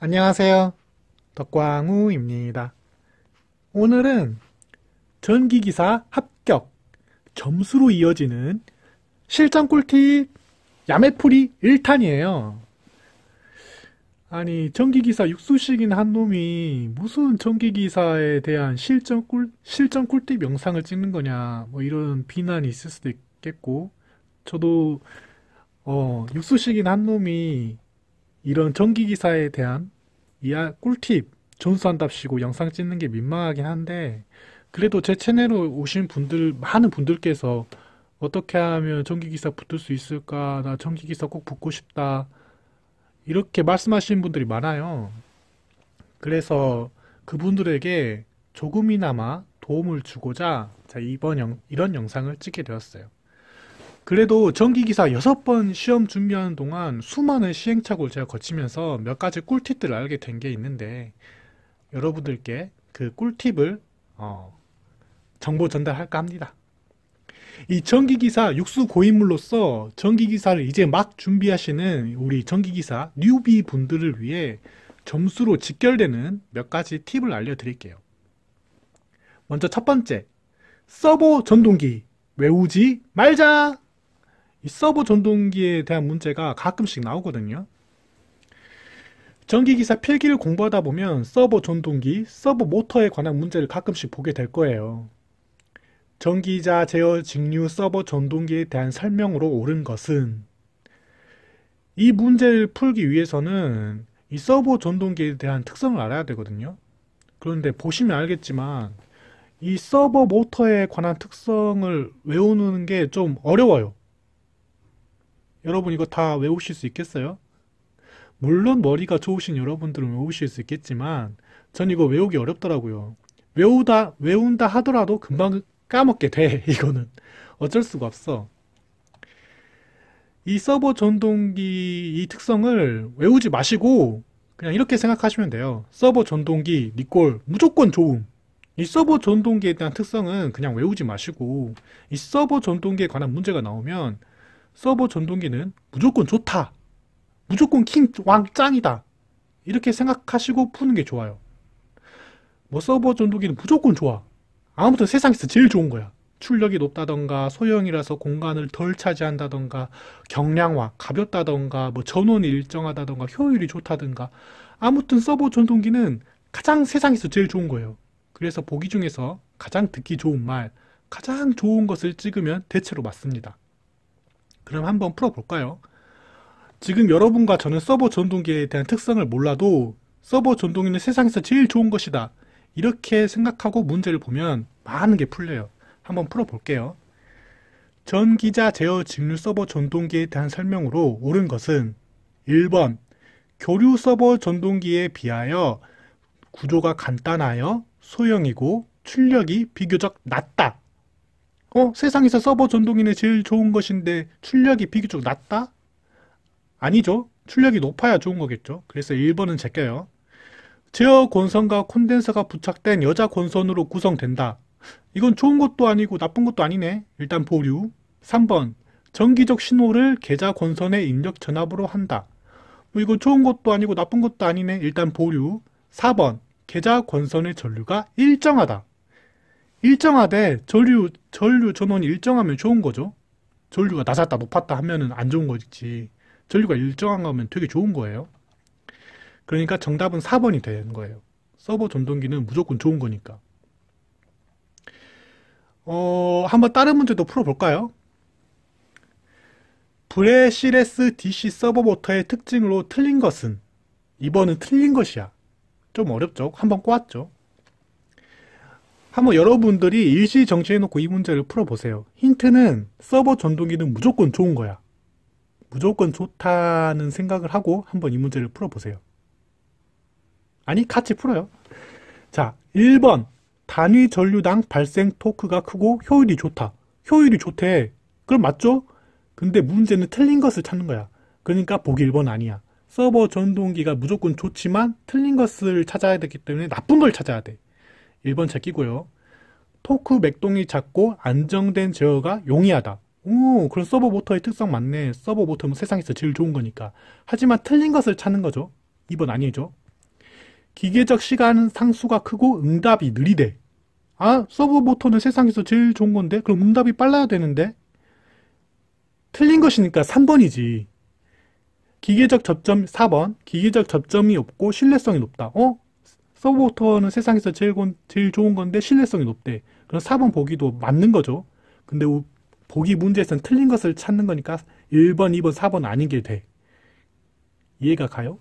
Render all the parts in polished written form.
안녕하세요. 덕광우입니다. 오늘은 전기기사 합격, 점수로 이어지는 실전 꿀팁 야매풀이 1탄이에요. 아니, 전기기사 육수식인 한 놈이 무슨 전기기사에 대한 실전 꿀팁 영상을 찍는 거냐, 뭐 이런 비난이 있을 수도 있겠고, 저도, 육수식인 한 놈이 이런 전기기사에 대한 꿀팁 전수한답시고 영상 찍는 게 민망하긴 한데, 그래도 제 채널에 오신 분들, 많은 분들께서 어떻게 하면 전기기사 붙을 수 있을까? 나 전기기사 꼭 붙고 싶다. 이렇게 말씀하시는 분들이 많아요. 그래서 그분들에게 조금이나마 도움을 주고자 이런 영상을 찍게 되었어요. 그래도 전기기사 6번 시험 준비하는 동안 수많은 시행착오를 제가 거치면서 몇 가지 꿀팁들을 알게 된 게 있는데, 여러분들께 그 꿀팁을 정보 전달할까 합니다. 이 전기기사 육수 고인물로서 전기기사를 이제 막 준비하시는 우리 전기기사 뉴비 분들을 위해 점수로 직결되는 몇 가지 팁을 알려드릴게요. 먼저 첫 번째, 서버 전동기 외우지 말자! 이 서버 전동기에 대한 문제가 가끔씩 나오거든요. 전기기사 필기를 공부하다 보면 서버 전동기, 서버 모터에 관한 문제를 가끔씩 보게 될 거예요. 전기자 제어 직류 서버 전동기에 대한 설명으로 옳은 것은, 이 문제를 풀기 위해서는 이 서버 전동기에 대한 특성을 알아야 되거든요. 그런데 보시면 알겠지만 이 서버 모터에 관한 특성을 외우는 게 좀 어려워요. 여러분 이거 다 외우실 수 있겠어요? 물론 머리가 좋으신 여러분들은 외우실 수 있겠지만 전 이거 외우기 어렵더라고요. 외운다 하더라도 금방 까먹게 돼. 이거는 어쩔 수가 없어. 이 서버 전동기 이 특성을 외우지 마시고 그냥 이렇게 생각하시면 돼요. 서버 전동기 니꼴 무조건 좋음. 이 서버 전동기에 대한 특성은 그냥 외우지 마시고, 이 서버 전동기에 관한 문제가 나오면 서버 전동기는 무조건 좋다, 무조건 킹 왕짱이다, 이렇게 생각하시고 푸는 게 좋아요. 뭐 서버 전동기는 무조건 좋아, 아무튼 세상에서 제일 좋은 거야. 출력이 높다던가, 소형이라서 공간을 덜 차지한다던가, 경량화, 가볍다던가, 뭐 전원이 일정하다던가, 효율이 좋다던가, 아무튼 서버 전동기는 가장 세상에서 제일 좋은 거예요. 그래서 보기 중에서 가장 듣기 좋은 말, 가장 좋은 것을 찍으면 대체로 맞습니다. 그럼 한번 풀어볼까요? 지금 여러분과 저는 서버 전동기에 대한 특성을 몰라도 서버 전동기는 세상에서 제일 좋은 것이다, 이렇게 생각하고 문제를 보면 많은 게 풀려요. 한번 풀어볼게요. 전기자 제어 직류 서버 전동기에 대한 설명으로 옳은 것은 1번, 교류 서버 전동기에 비하여 구조가 간단하여 소형이고 출력이 비교적 낮다. 세상에서 서버 전동기는 제일 좋은 것인데 출력이 비교적 낮다? 아니죠. 출력이 높아야 좋은 거겠죠. 그래서 1번은 제껴요. 제어 권선과 콘덴서가 부착된 여자 권선으로 구성된다. 이건 좋은 것도 아니고 나쁜 것도 아니네. 일단 보류. 3번, 전기적 신호를 계좌 권선의 인력 전압으로 한다. 이건 좋은 것도 아니고 나쁜 것도 아니네. 일단 보류. 4번, 계좌 권선의 전류가 일정하다. 일정하되 전류 전원이 일정하면 좋은 거죠. 전류가 낮았다 높았다 하면은 안 좋은 거지. 전류가 일정한 거면 되게 좋은 거예요. 그러니까 정답은 4번이 되는 거예요. 서버 전동기는 무조건 좋은 거니까. 한번 다른 문제도 풀어볼까요? 브레시레스 DC 서버 모터의 특징으로 틀린 것은? 이번은 틀린 것이야. 좀 어렵죠? 한번 꼬았죠? 한번 여러분들이 일시 정지해놓고 이 문제를 풀어보세요. 힌트는 서버 전동기는 무조건 좋은 거야. 무조건 좋다는 생각을 하고 한번 이 문제를 풀어보세요. 아니, 같이 풀어요. 자, 1번, 단위 전류당 발생 토크가 크고 효율이 좋다. 효율이 좋대. 그럼 맞죠? 근데 문제는 틀린 것을 찾는 거야. 그러니까 보기 1번 아니야. 서버 전동기가 무조건 좋지만 틀린 것을 찾아야 되기 때문에 나쁜 걸 찾아야 돼. 1번 제끼고요. 토크 맥동이 작고 안정된 제어가 용이하다. 오, 그럼 서버 모터의 특성 맞네. 서버 모터는 세상에서 제일 좋은 거니까. 하지만 틀린 것을 찾는 거죠. 2번 아니죠. 기계적 시간 상수가 크고 응답이 느리대. 아, 서버 모터는 세상에서 제일 좋은 건데? 그럼 응답이 빨라야 되는데? 틀린 것이니까 3번이지. 기계적 접점 4번. 기계적 접점이 없고 신뢰성이 높다. 서버 모터는 세상에서 제일 좋은 건데 신뢰성이 높대. 그럼 4번 보기도 맞는 거죠. 근데 보기 문제에서는 틀린 것을 찾는 거니까 1번, 2번, 4번 아닌 게 돼. 이해가 가요?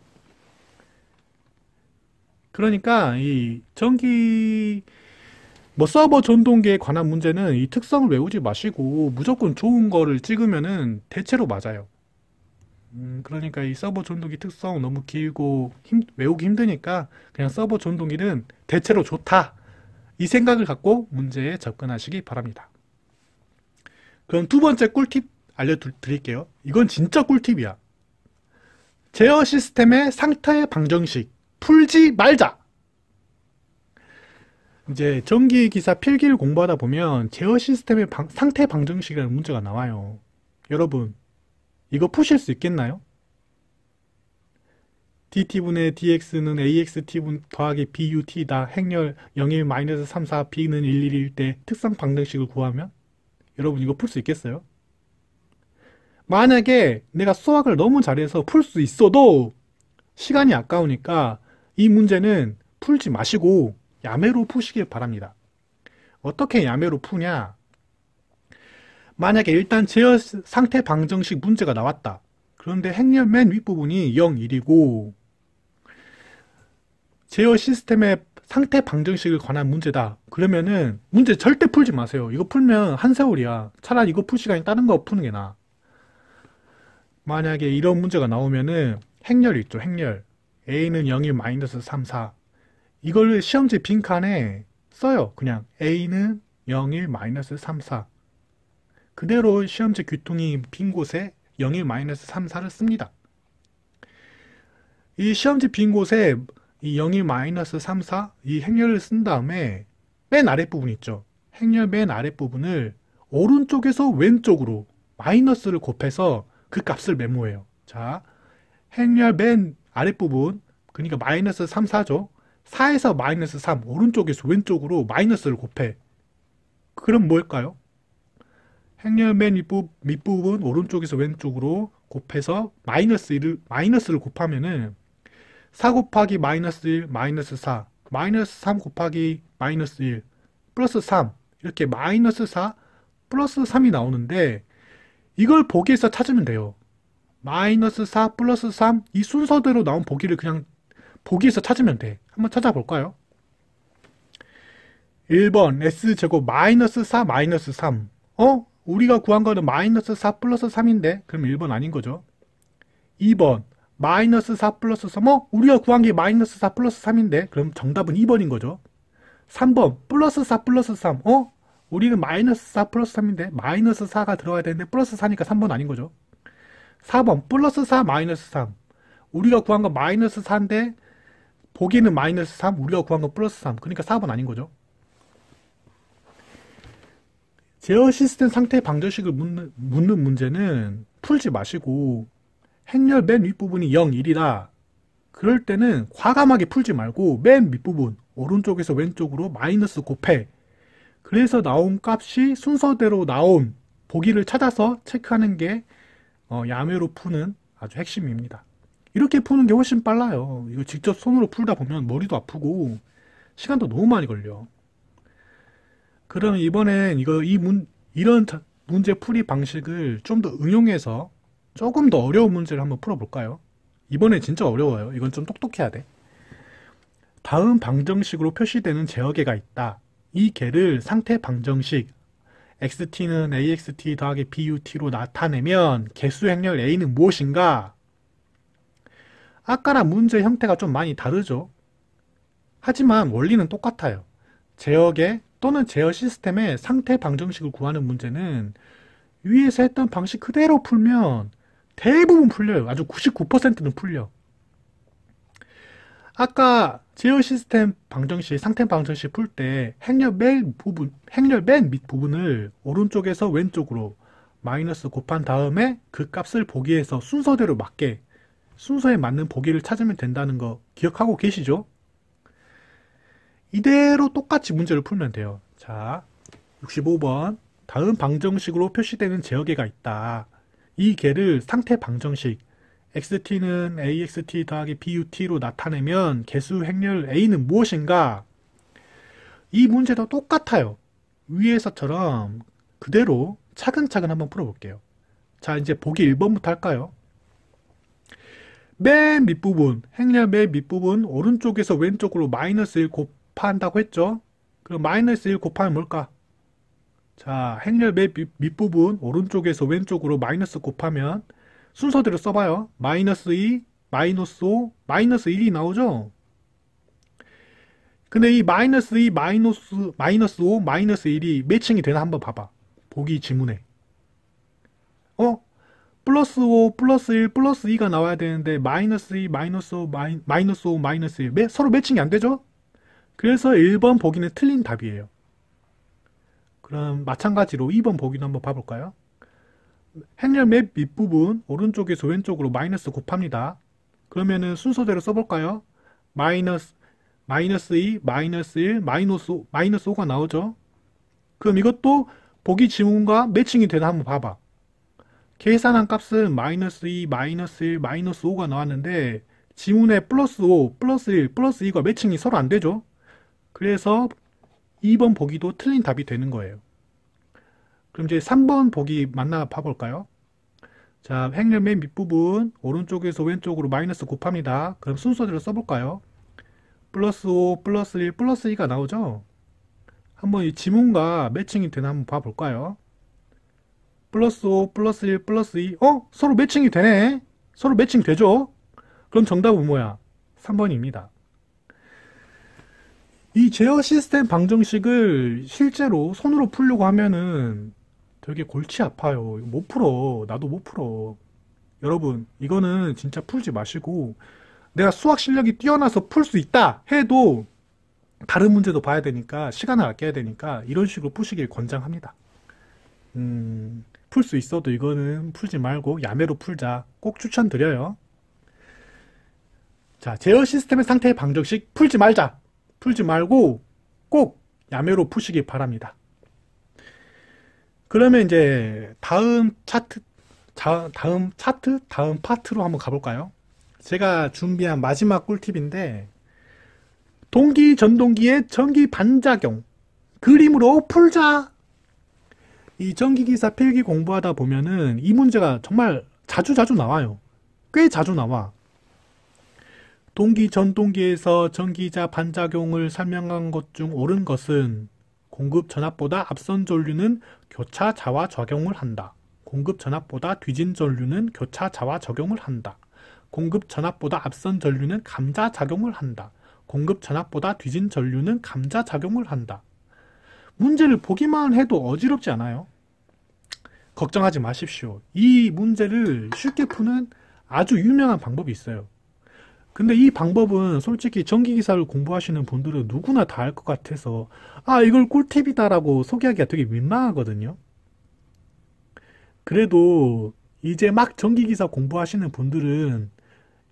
그러니까 이 전기 서버 전동기에 관한 문제는 이 특성을 외우지 마시고 무조건 좋은 거를 찍으면은 대체로 맞아요. 그러니까 이 서버 전동기 특성 너무 길고 외우기 힘드니까 그냥 서버 전동기는 대체로 좋다. 이 생각을 갖고 문제에 접근하시기 바랍니다. 그럼 두 번째 꿀팁 알려드릴게요. 이건 진짜 꿀팁이야. 제어 시스템의 상태 방정식 풀지 말자. 이제 전기기사 필기를 공부하다 보면 제어 시스템의 상태 방정식이라는 문제가 나와요. 여러분, 이거 푸실 수 있겠나요? dt분의 dx는 axt 더하기 but다. 행렬 0,1-3,4 b는 1,1일 때 특성 방정식을 구하면 여러분 이거 풀 수 있겠어요? 만약에 내가 수학을 너무 잘해서 풀 수 있어도 시간이 아까우니까 이 문제는 풀지 마시고 야매로 푸시길 바랍니다. 어떻게 야매로 푸냐? 만약에 일단 제어 상태 방정식 문제가 나왔다. 그런데 행렬 맨 윗부분이 0, 1이고 제어 시스템의 상태 방정식에 관한 문제다. 그러면은 문제 절대 풀지 마세요. 이거 풀면 한 세월이야. 차라리 이거 풀 시간에 다른 거 푸는 게 나아. 만약에 이런 문제가 나오면은 행렬 있죠. 행렬. a는 0,1-3, 4. 이걸 시험지 빈칸에 써요. 그냥 a는 0,1-3, 4. 그대로 시험지 귀퉁이 빈 곳에 0,1-3, 4를 씁니다. 이 시험지 빈 곳에 이 0,1-3, 4 이 행렬을 쓴 다음에 맨 아랫부분 있죠. 행렬 맨 아랫부분을 오른쪽에서 왼쪽으로 마이너스를 곱해서 그 값을 메모해요. 자, 행렬 맨 아랫부분 그러니까 마이너스 3, 4죠. 4에서 마이너스 3 오른쪽에서 왼쪽으로 마이너스를 곱해. 그럼 뭘까요? 행렬 맨 밑부분 오른쪽에서 왼쪽으로 곱해서 마이너스를 곱하면은 4 곱하기 마이너스 1 마이너스 4 마이너스 3 곱하기 마이너스 1 플러스 3 이렇게 마이너스 4 플러스 3이 나오는데 이걸 보기에서 찾으면 돼요. 마이너스 4 플러스 3 이 순서대로 나온 보기를 그냥 보기에서 찾으면 돼. 한번 찾아볼까요? 1번 S제곱 마이너스 4 마이너스 3 우리가 구한 거는 마이너스 4 플러스 3인데 그럼 1번 아닌 거죠. 2번 마이너스 4 플러스 3 우리가 구한 게 마이너스 4 플러스 3인데 그럼 정답은 2번인 거죠. 3번 플러스 4 플러스 3 우리는 마이너스 4 플러스 3인데 마이너스 4가 들어가야 되는데 플러스 4니까 3번 아닌 거죠. 4번 플러스 4 마이너스 3 우리가 구한 건 마이너스 4인데 보기는 마이너스 3 우리가 구한 건 플러스 3 그러니까 4번 아닌 거죠. 제어 시스템 상태 방정식을 묻는 문제는 풀지 마시고 행렬 맨 윗부분이 0, 1이다. 그럴 때는 과감하게 풀지 말고 맨 밑부분 오른쪽에서 왼쪽으로 마이너스 곱해. 그래서 나온 값이 순서대로 나온 보기를 찾아서 체크하는 게 야매로 푸는 아주 핵심입니다. 이렇게 푸는 게 훨씬 빨라요. 이거 직접 손으로 풀다 보면 머리도 아프고 시간도 너무 많이 걸려. 그러면 이번엔 이런 문제 풀이 방식을 좀 더 응용해서 조금 더 어려운 문제를 한번 풀어볼까요? 이번엔 진짜 어려워요. 이건 좀 똑똑해야 돼. 다음 방정식으로 표시되는 제어계가 있다. 이 계를 상태 방정식 xt는 axt 더하기 but로 나타내면 개수 행렬 a는 무엇인가? 아까랑 문제 형태가 좀 많이 다르죠. 하지만 원리는 똑같아요. 제어계 또는 제어 시스템의 상태 방정식을 구하는 문제는 위에서 했던 방식 그대로 풀면 대부분 풀려요. 아주 99%는 풀려. 아까 제어 시스템 방정식, 상태 방정식 풀 때 행렬 맨 밑부분을 오른쪽에서 왼쪽으로 마이너스 곱한 다음에 그 값을 보기에서 순서대로 맞게 순서에 맞는 보기를 찾으면 된다는 거 기억하고 계시죠? 이대로 똑같이 문제를 풀면 돼요. 자, 65번. 다음 방정식으로 표시되는 제어계가 있다. 이 계를 상태 방정식 xt는 axt 더하기 but로 나타내면 개수 행렬 a는 무엇인가? 이 문제도 똑같아요. 위에서처럼 그대로 차근차근 한번 풀어볼게요. 자, 이제 보기 1번부터 할까요? 맨 밑부분, 행렬 맨 밑부분 오른쪽에서 왼쪽으로 마이너스 1 곱한다고 했죠? 그럼 마이너스 1 곱하면 뭘까? 자, 행렬 맨 밑부분 오른쪽에서 왼쪽으로 마이너스 곱하면 순서대로 써봐요. 마이너스 2, 마이너스 5, 마이너스 1이 나오죠? 근데 이 마이너스 2, 마이너스 5, 마이너스 1이 매칭이 되나 한번 봐봐. 보기 지문에. 플러스 5, 플러스 1, 플러스 2가 나와야 되는데 마이너스 2, 마이너스 5, 마이너스 5, 마이너스 1 서로 매칭이 안 되죠? 그래서 1번 보기는 틀린 답이에요. 그럼 마찬가지로 2번 보기도 한번 봐볼까요? 행렬 맨 밑부분 오른쪽에서 왼쪽으로 마이너스 곱합니다. 그러면은 순서대로 써볼까요? 마이너스 2, 마이너스 1, 마이너스 5가 나오죠? 그럼 이것도 보기 지문과 매칭이 되나 한번 봐봐. 계산한 값은 마이너스 2, 마이너스 1, 마이너스 5가 나왔는데 지문에 플러스 5, 플러스 1, 플러스 2가 매칭이 서로 안 되죠? 그래서 2번 보기도 틀린 답이 되는 거예요. 그럼 이제 3번 보기 만나 봐볼까요? 자, 행렬 맨 밑부분 오른쪽에서 왼쪽으로 마이너스 곱합니다. 그럼 순서대로 써볼까요? 플러스 5, 플러스 1, 플러스 2가 나오죠? 한번 이 지문과 매칭이 되나 한번 봐볼까요? 플러스 5, 플러스 1, 플러스 2. 서로 매칭이 되네? 서로 매칭 되죠? 그럼 정답은 뭐야? 3번입니다. 이 제어 시스템 방정식을 실제로 손으로 풀려고 하면은 되게 골치 아파요. 이거 못 풀어. 나도 못 풀어. 여러분, 이거는 진짜 풀지 마시고 내가 수학 실력이 뛰어나서 풀 수 있다 해도 다른 문제도 봐야 되니까 시간을 아껴야 되니까 이런 식으로 푸시길 권장합니다. 풀 수 있어도 이거는 풀지 말고 야매로 풀자. 꼭 추천드려요. 자, 제어 시스템의 상태의 방정식 풀지 말자. 풀지 말고 꼭 야매로 푸시기 바랍니다. 그러면 이제 다음 파트로 한번 가볼까요? 제가 준비한 마지막 꿀팁인데 동기 전동기의 전기 반작용 그림으로 풀자. 이 전기기사 필기 공부하다 보면은 이 문제가 정말 자주 나와요. 꽤 자주 나와. 동기 전동기에서 전기자 반작용을 설명한 것 중 옳은 것은 공급 전압보다 앞선 전류는 교차 자와 작용을 한다. 공급 전압보다 뒤진 전류는 교차 자와 작용을 한다. 공급 전압보다 앞선 전류는 감자 작용을 한다. 공급 전압보다 뒤진 전류는 감자 작용을 한다. 문제를 보기만 해도 어지럽지 않아요? 걱정하지 마십시오. 이 문제를 쉽게 푸는 아주 유명한 방법이 있어요. 근데 이 방법은 솔직히 전기기사를 공부하시는 분들은 누구나 다 알 것 같아서 이걸 꿀팁이다라고 소개하기가 되게 민망하거든요. 그래도 이제 막 전기기사 공부하시는 분들은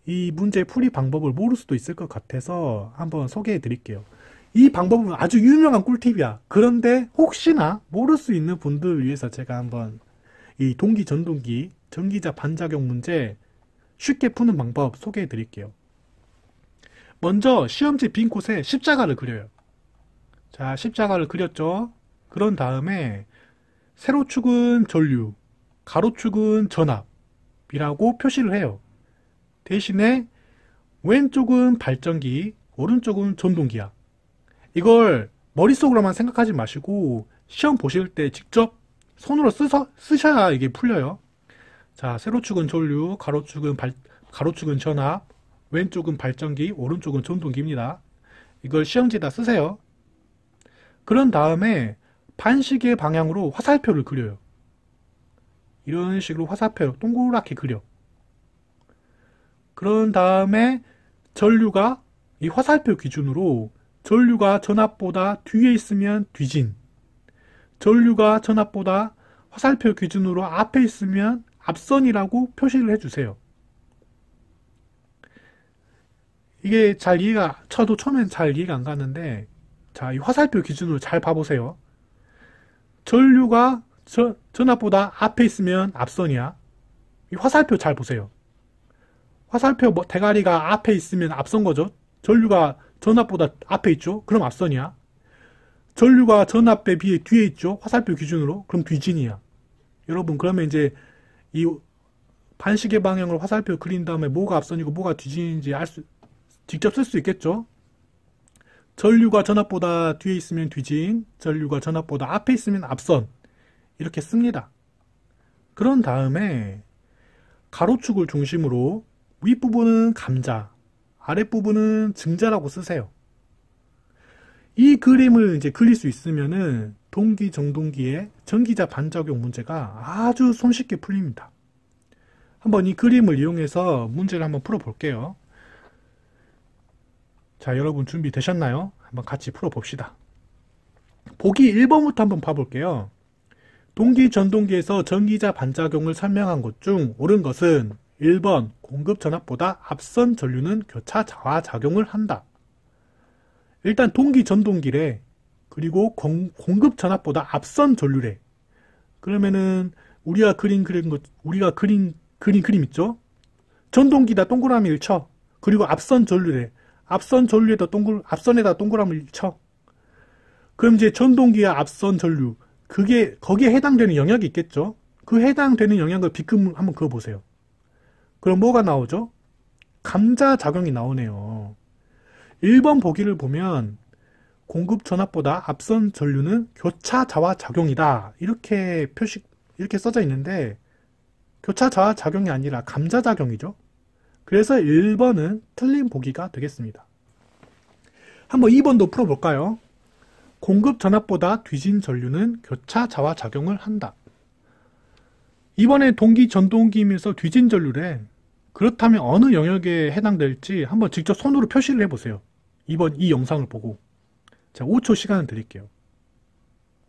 이 문제 풀이 방법을 모를 수도 있을 것 같아서 한번 소개해 드릴게요. 이 방법은 아주 유명한 꿀팁이야. 그런데 혹시나 모를 수 있는 분들을 위해서 제가 한번 이 동기 전동기 전기자 반작용 문제 쉽게 푸는 방법 소개해 드릴게요. 먼저 시험지 빈 곳에 십자가를 그려요. 자, 십자가를 그렸죠. 그런 다음에 세로축은 전류, 가로축은 전압이라고 표시를 해요. 대신에 왼쪽은 발전기, 오른쪽은 전동기야. 이걸 머릿속으로만 생각하지 마시고 시험 보실 때 직접 손으로 쓰셔야 이게 풀려요. 자, 세로축은 전류, 가로축은 전압, 왼쪽은 발전기, 오른쪽은 전동기입니다. 이걸 시험지에다 쓰세요. 그런 다음에 반시계 방향으로 화살표를 그려요. 이런 식으로 화살표를 동그랗게 그려. 그런 다음에 전류가 이 화살표 기준으로 전류가 전압보다 뒤에 있으면 뒤진, 전류가 전압보다 화살표 기준으로 앞에 있으면 앞선이라고 표시를 해주세요. 이게 잘 이해가, 저도 처음엔 잘 이해가 안 가는데 자, 이 화살표 기준으로 잘 봐보세요. 전류가 전압보다 앞에 있으면 앞선이야. 이 화살표 잘 보세요. 화살표 대가리가 앞에 있으면 앞선 거죠. 전류가 전압보다 앞에 있죠. 그럼 앞선이야. 전류가 전압에 비해 뒤에 있죠. 화살표 기준으로. 그럼 뒤진이야. 여러분, 그러면 이제 이 반시계 방향으로 화살표 그린 다음에 뭐가 앞선이고 뭐가 뒤진인지 직접 쓸 수 있겠죠. 전류가 전압보다 뒤에 있으면 뒤진, 전류가 전압보다 앞에 있으면 앞선. 이렇게 씁니다. 그런 다음에 가로축을 중심으로 윗부분은 감자, 아랫부분은 증자라고 쓰세요. 이 그림을 이제 그릴 수 있으면은 동기, 정동기의 전기자 반작용 문제가 아주 손쉽게 풀립니다. 한번 이 그림을 이용해서 문제를 한번 풀어볼게요. 자, 여러분 준비되셨나요? 한번 같이 풀어봅시다. 보기 1번부터 한번 봐볼게요. 동기, 전동기에서 전기자 반작용을 설명한 것 중 옳은 것은 1번 공급 전압보다 앞선 전류는 교차 자화작용을 한다. 일단 동기, 전동기래. 그리고 공급 전압보다 앞선 전류래. 그러면은 우리가 그린 그림 있죠? 전동기다 동그라미를 쳐. 그리고 앞선 전류래. 앞선 전류에다 앞선에다 동그라미를 쳐. 그럼 이제 전동기와 앞선 전류, 거기에 해당되는 영역이 있겠죠? 그 해당되는 영역을 비금 한번 그어보세요. 그럼 뭐가 나오죠? 감자작용이 나오네요. 1번 보기를 보면 공급 전압보다 앞선 전류는 교차 자화작용이다. 이렇게 써져 있는데 교차 자화작용이 아니라 감자작용이죠. 그래서 1번은 틀린 보기가 되겠습니다. 한번 2번도 풀어볼까요? 공급 전압보다 뒤진 전류는 교차 자화작용을 한다. 이번에 동기, 전동기면서 뒤진 전류래. 그렇다면 어느 영역에 해당될지 한번 직접 손으로 표시를 해보세요. 이번 이 영상을 보고. 자, 5초 시간을 드릴게요.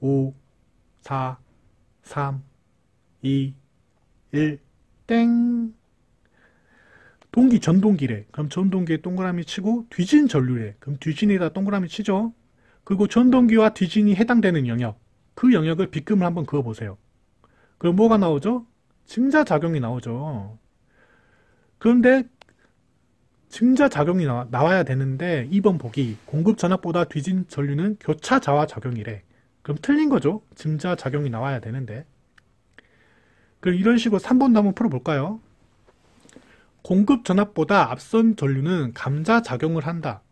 5, 4, 3, 2, 1, 땡. 동기, 전동기래. 그럼 전동기에 동그라미 치고 뒤진 전류래. 그럼 뒤진에다 동그라미 치죠. 그리고 전동기와 뒤진이 해당되는 영역. 그 영역을 빗금을 한번 그어보세요. 그럼 뭐가 나오죠? 증자작용이 나오죠. 그런데 증자작용이 나와야 되는데 2번 보기 공급 전압보다 뒤진 전류는 교차 자화작용이래. 그럼 틀린 거죠. 증자작용이 나와야 되는데. 그럼 이런 식으로 3번도 한번 풀어볼까요? 공급 전압보다 앞선 전류는 감자작용을 한다.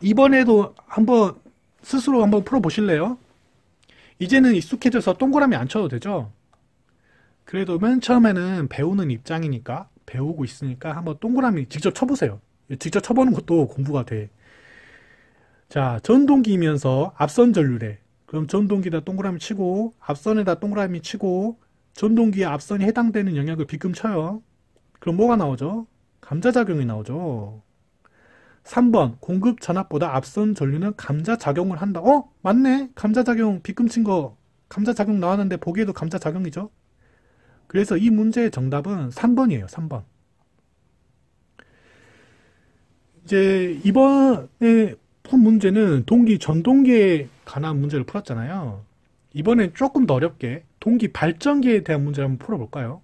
이번에도 한번 스스로 한번 풀어보실래요? 이제는 익숙해져서 동그라미 안 쳐도 되죠? 그래도 맨 처음에는 배우는 입장이니까 배우고 있으니까 한번 동그라미 직접 쳐보세요. 직접 쳐보는 것도 공부가 돼. 자, 전동기이면서 앞선 전류래. 그럼 전동기에다 동그라미 치고 앞선에다 동그라미 치고 전동기의 앞선이 해당되는 영역을 빗금 쳐요. 그럼 뭐가 나오죠? 감자작용이 나오죠. 3번 공급 전압보다 앞선 전류는 감자작용을 한다. 맞네. 감자작용 빗금 친 거 감자작용 나왔는데 보기에도 감자작용이죠. 그래서 이 문제의 정답은 3번이에요. 3번. 이제 이번에 푼 문제는 동기, 전동기에 관한 문제를 풀었잖아요. 이번엔 조금 더 어렵게 동기, 발전기에 대한 문제를 한번 풀어볼까요?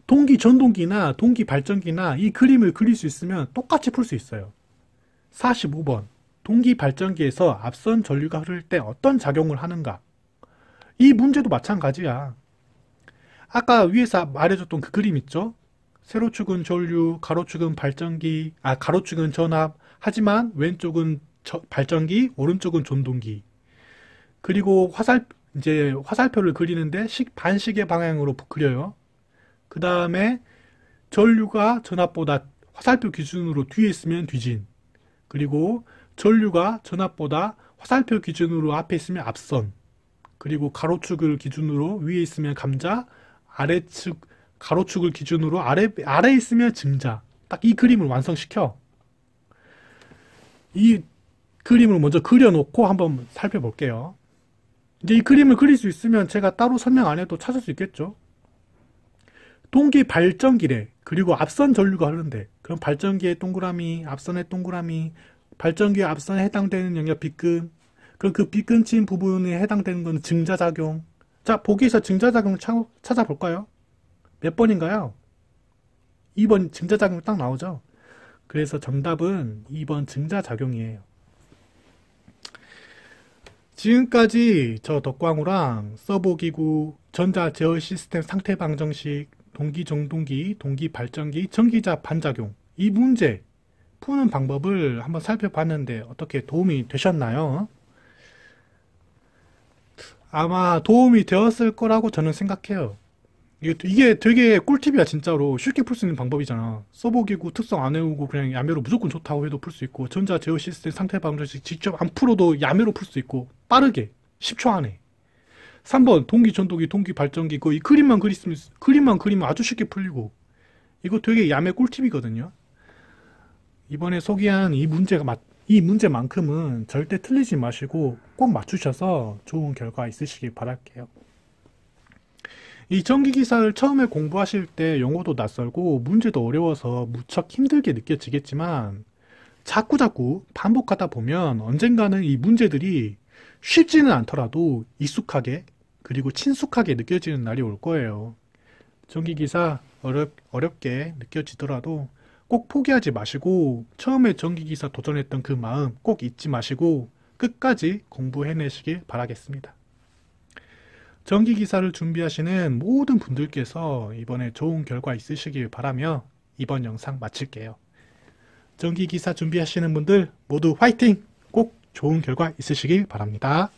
동기, 전동기나 동기, 발전기나 이 그림을 그릴 수 있으면 똑같이 풀 수 있어요. 45번 동기, 발전기에서 앞선 전류가 흐를 때 어떤 작용을 하는가? 이 문제도 마찬가지야. 아까 위에서 말해줬던 그 그림 있죠? 세로축은 전류, 가로축은 발전기, 가로축은 전압, 하지만 왼쪽은 발전기, 오른쪽은 전동기. 그리고 화살표를 그리는데 반시계 방향으로 그려요. 그 다음에 전류가 전압보다 화살표 기준으로 뒤에 있으면 뒤진. 그리고 전류가 전압보다 화살표 기준으로 앞에 있으면 앞선. 그리고 가로축을 기준으로 위에 있으면 감자, 아래축, 가로축을 기준으로 아래에 있으면 증자. 딱 이 그림을 완성시켜. 이 그림을 먼저 그려놓고 한번 살펴볼게요. 이제 이 그림을 그릴 수 있으면 제가 따로 설명 안 해도 찾을 수 있겠죠. 동기, 발전기래. 그리고 앞선 전류가 흐른대. 그럼 발전기에 동그라미, 앞선에 동그라미, 발전기에 앞선 해당되는 영역 B근. 그럼 그 B근친 부분에 해당되는 건 증자작용. 자, 보기에서 증자작용 찾아볼까요? 몇 번인가요? 2번 증자작용 딱 나오죠? 그래서 정답은 2번 증자작용이에요. 지금까지 저 덕광우랑 서버기구, 전자제어 시스템 상태 방정식, 동기정동기, 동기발전기, 전기자 반작용 이 문제 푸는 방법을 한번 살펴봤는데 어떻게 도움이 되셨나요? 아마 도움이 되었을 거라고 저는 생각해요. 이게 되게 꿀팁이야 진짜로. 쉽게 풀 수 있는 방법이잖아. 서버기구 특성 안 외우고 그냥 야매로 무조건 좋다고 해도 풀 수 있고, 전자 제어 시스템 상태 방정식 직접 안 풀어도 야매로 풀 수 있고, 빠르게 10초 안에. 3번 동기 전도기 동기 발전기 이 그림만 그리면 아주 쉽게 풀리고, 이거 되게 야매 꿀팁이거든요. 이번에 소개한 이 문제만큼은 절대 틀리지 마시고 꼭 맞추셔서 좋은 결과 있으시길 바랄게요. 이 전기기사를 처음에 공부하실 때 용어도 낯설고 문제도 어려워서 무척 힘들게 느껴지겠지만, 자꾸자꾸 반복하다 보면 언젠가는 이 문제들이 쉽지는 않더라도 익숙하게 그리고 친숙하게 느껴지는 날이 올 거예요. 전기기사 어렵게 느껴지더라도 꼭 포기하지 마시고, 처음에 전기기사 도전했던 그 마음 꼭 잊지 마시고 끝까지 공부해내시길 바라겠습니다. 전기기사를 준비하시는 모든 분들께서 이번에 좋은 결과 있으시길 바라며 이번 영상 마칠게요. 전기기사 준비하시는 분들 모두 화이팅! 꼭 좋은 결과 있으시길 바랍니다.